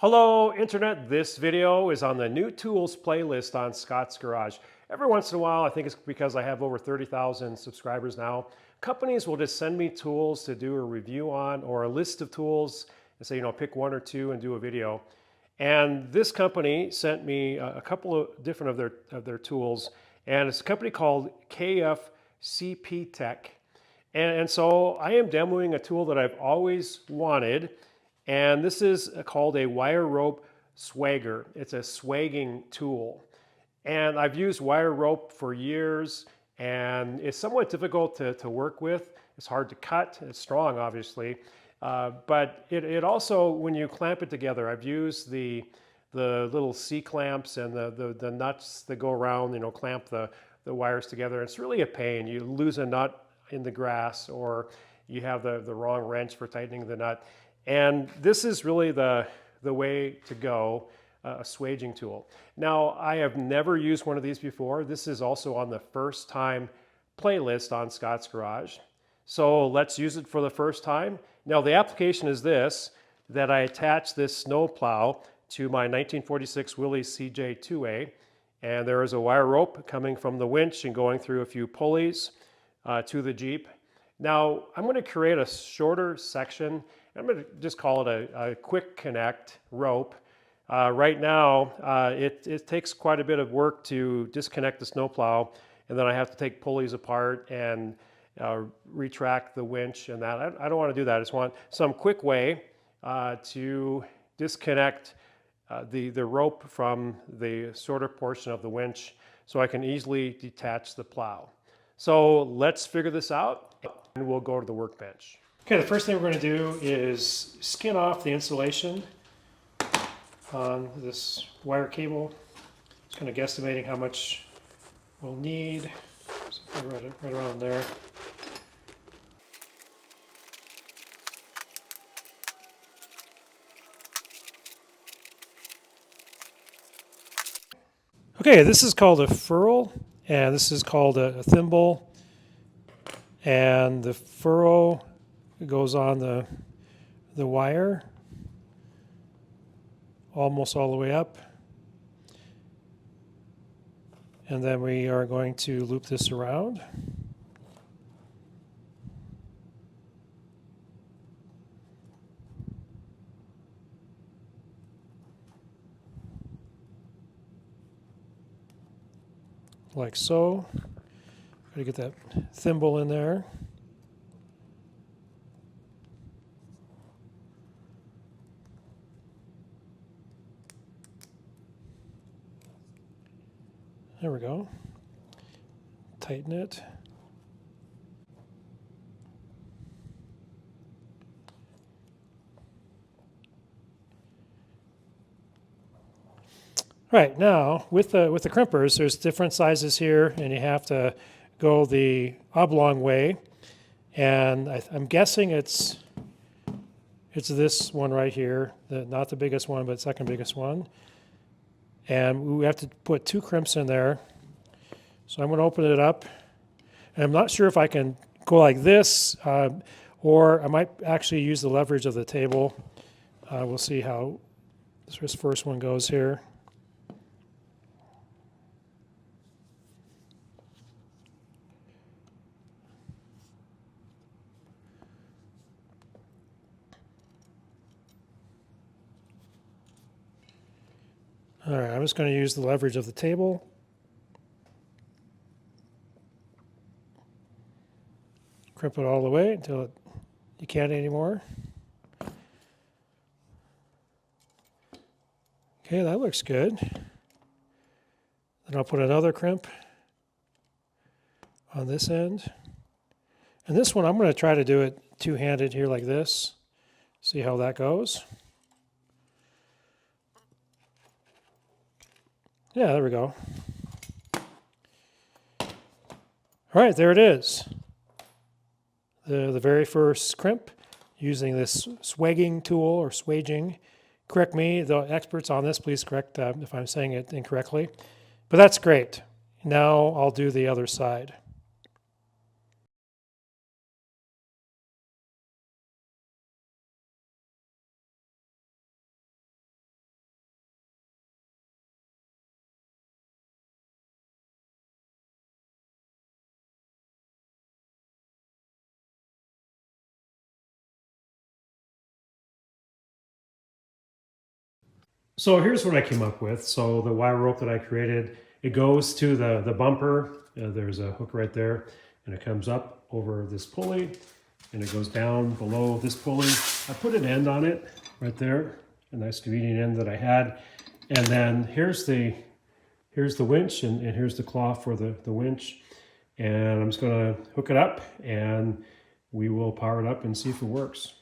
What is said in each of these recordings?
Hello Internet, this video is on the new tools playlist on Scott's Garage. Every once in a while, I think it's because I have over 30,000 subscribers now, companies will just send me tools to do a review on or a list of tools and say, pick one or two and do a video. And this company sent me a couple of different of their tools, and it's a company called KF CPTEC. And so I am demoing a tool that I've always wanted, and this is called a wire rope swagger. It's a swagging tool. And I've used wire rope for years, and it's somewhat difficult to work with. It's hard to cut. It's strong, obviously. But it also, when you clamp it together, I've used the little C-clamps and the nuts that go around, clamp the wires together. It's really a pain. You lose a nut in the grass, or you have the wrong wrench for tightening the nut. And this is really the way to go, a swaging tool. Now, I have never used one of these before. This is also on the first time playlist on Scott's Garage. So let's use it for the first time. Now, the application is this, that I attach this snow plow to my 1946 Willys CJ2A, and there is a wire rope coming from the winch and going through a few pulleys to the Jeep. Now, I'm going to create a shorter section. I'm going to just call it a quick connect rope. Right now, it takes quite a bit of work to disconnect the snowplow, and then I have to take pulleys apart and retract the winch and that. I don't want to do that. I just want some quick way to disconnect the rope from the shorter portion of the winch so I can easily detach the plow. So let's figure this out, and we'll go to the workbench. Okay, the first thing we're going to do is skin off the insulation on this wire cable. Just kind of guesstimating how much we'll need. So right around there. Okay, this is called a ferrule, and this is called a thimble. And the furrow goes on the wire almost all the way up. And then we are going to loop this around. Like so. Got to get that thimble in there. There we go. Tighten it. Right, now with the crimpers, there's different sizes here, and you have to go the oblong way. And I'm guessing it's this one right here, not the biggest one, but second biggest one. And we have to put 2 crimps in there. So I'm going to open it up. And I'm not sure if I can go like this, or I might actually use the leverage of the table. We'll see how this first one goes here. All right, I'm just going to use the leverage of the table. Crimp it all the way until you can't anymore. Okay, that looks good. Then I'll put another crimp on this end. And this one, I'm going to try to do it two-handed here like this. See how that goes. Yeah, there we go. All right, there it is. The very first crimp using this swagging tool or swaging. Correct me, the experts on this, please correct if I'm saying it incorrectly. But that's great. Now I'll do the other side. So here's what I came up with. So the wire rope that I created, it goes to the bumper. There's a hook right there, and it comes up over this pulley, and it goes down below this pulley. I put an end on it right there, a nice convenient end that I had. And then here's the winch, and here's the claw for the winch. And I'm just gonna hook it up, and we will power it up and see if it works.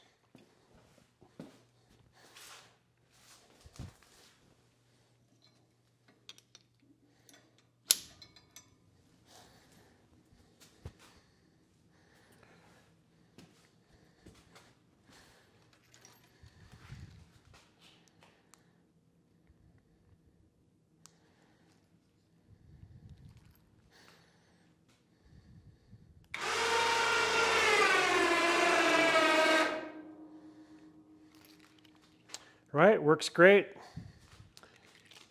Right, works great.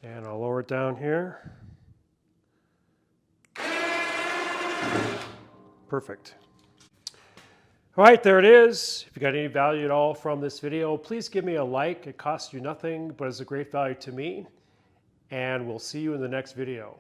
And I'll lower it down here. Perfect. All right, there it is. If you got any value at all from this video, please give me a like. It costs you nothing, but it's a great value to me. And we'll see you in the next video.